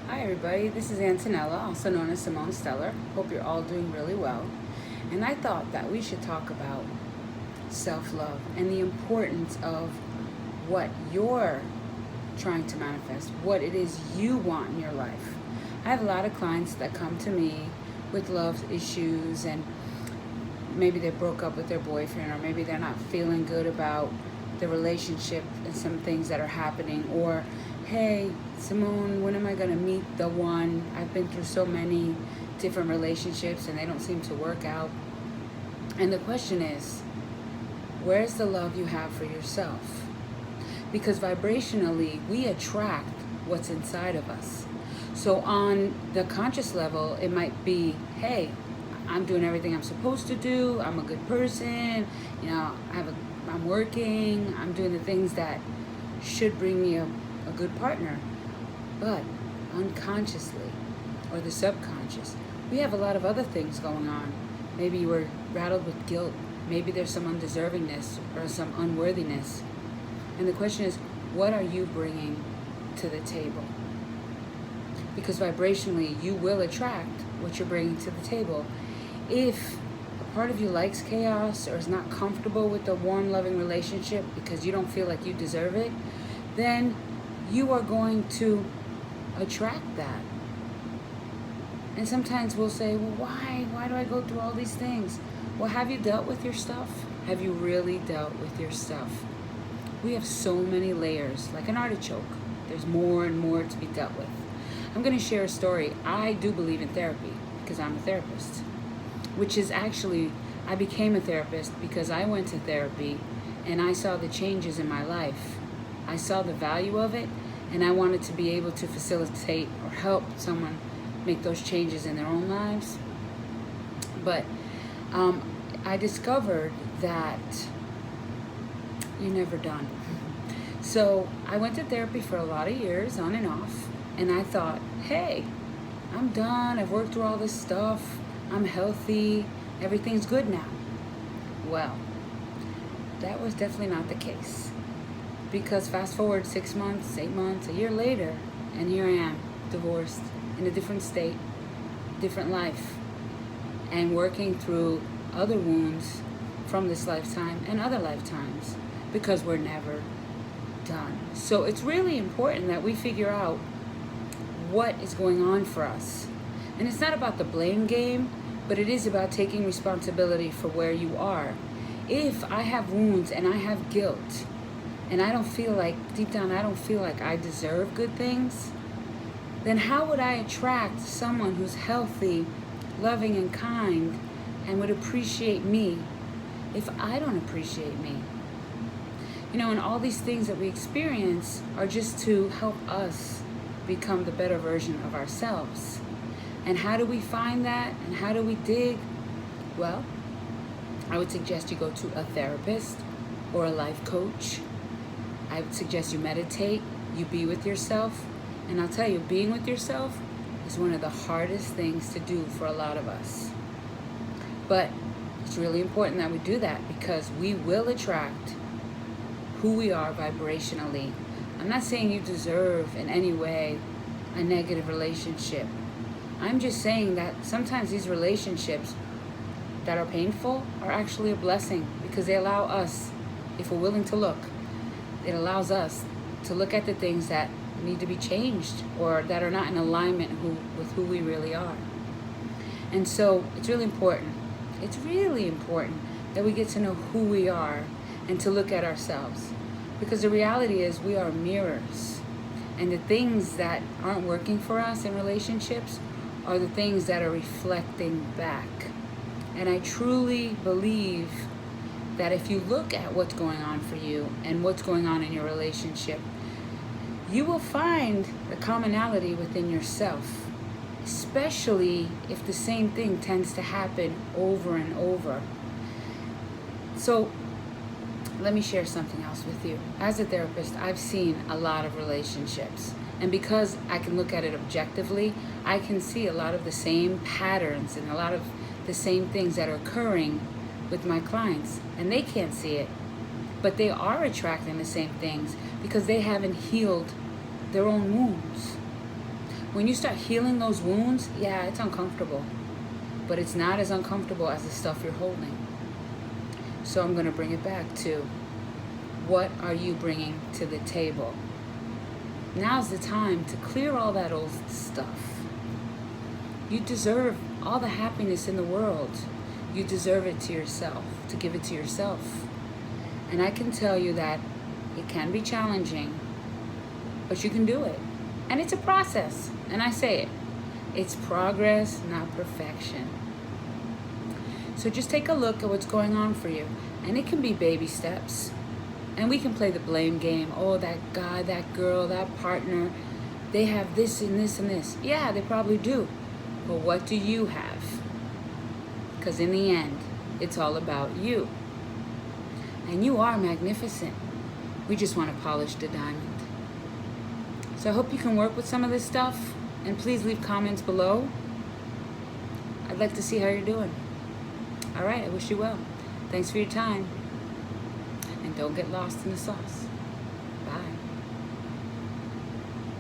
Hi everybody, this is Antonella, also known as Simonestellar. Hope you're all doing really well. And I thought that we should talk about self-love and the importance of what you're trying to manifest, what it is you want in your life. I have a lot of clients that come to me with love issues, and maybe they broke up with their boyfriend, or maybe they're not feeling good about the relationship and some things that are happening, or hey Simone, when am I going to meet the one? I've been through so many different relationships and they don't seem to work out. And the question is, where's the love you have for yourself? Because vibrationally we attract what's inside of us. So on the conscious level, it might be, hey, I'm doing everything I'm supposed to do, I'm a good person, I'm working, I'm doing the things that should bring me a good partner. But unconsciously, or the subconscious, we have a lot of other things going on. Maybe you were rattled with guilt, maybe there's some undeservingness or some unworthiness. And the question is, what are you bringing to the table? Because vibrationally, you will attract what you're bringing to the table. If a part of you likes chaos or is not comfortable with a warm, loving relationship because you don't feel like you deserve it, then you are going to attract that. And sometimes we'll say, well, why do I go through all these things? Well, have you dealt with your stuff? Have you really dealt with your stuff? We have so many layers, like an artichoke. There's more and more to be dealt with. I'm going to share a story. I do believe in therapy because I'm a therapist, which is actually, I became a therapist because I went to therapy and I saw the changes in my life. I saw the value of it, and I wanted to be able to facilitate or help someone make those changes in their own lives. But I discovered that you're never done. So I went to therapy for a lot of years, on and off, and I thought, hey, I'm done, I've worked through all this stuff, I'm healthy, everything's good now. Well, that was definitely not the case. Because fast forward 6 months, 8 months, a year later, and here I am, divorced, in a different state, different life, and working through other wounds from this lifetime and other lifetimes, because we're never done. So it's really important that we figure out what is going on for us. And it's not about the blame game, but it is about taking responsibility for where you are. If I have wounds and I have guilt, and I don't feel like, deep down, I don't feel like I deserve good things, then how would I attract someone who's healthy, loving, and kind, and would appreciate me if I don't appreciate me? And all these things that we experience are just to help us become the better version of ourselves. And how do we find that? And how do we dig? Well, I would suggest you go to a therapist or a life coach. I would suggest you meditate, you be with yourself. And I'll tell you, being with yourself is one of the hardest things to do for a lot of us. But it's really important that we do that, because we will attract who we are vibrationally. I'm not saying you deserve in any way a negative relationship. I'm just saying that sometimes these relationships that are painful are actually a blessing, because they allow us, if we're willing to look, it allows us to look at the things that need to be changed or that are not in alignment with who we really are. And so it's really important. It's really important that we get to know who we are and to look at ourselves. Because the reality is we are mirrors. And the things that aren't working for us in relationships are the things that are reflecting back. And I truly believe that if you look at what's going on for you and what's going on in your relationship, you will find the commonality within yourself, especially if the same thing tends to happen over and over. So let me share something else with you. As a therapist, I've seen a lot of relationships. And because I can look at it objectively, I can see a lot of the same patterns and a lot of the same things that are occurring with my clients. And they can't see it, but they are attracting the same things because they haven't healed their own wounds. When you start healing those wounds, yeah, it's uncomfortable. But it's not as uncomfortable as the stuff you're holding. So I'm going to bring it back to, what are you bringing to the table? Now's the time to clear all that old stuff. You deserve all the happiness in the world. You deserve it to yourself, to give it to yourself. And I can tell you that it can be challenging, but you can do it. And it's a process. And I say it. It's progress, not perfection. So just take a look at what's going on for you. And it can be baby steps. And we can play the blame game. Oh, that guy, that girl, that partner, they have this and this and this. Yeah, they probably do. But what do you have? Because in the end, it's all about you. And you are magnificent. We just want to polish the diamond. So I hope you can work with some of this stuff. And please leave comments below. I'd like to see how you're doing. All right, I wish you well. Thanks for your time. And don't get lost in the sauce. Bye.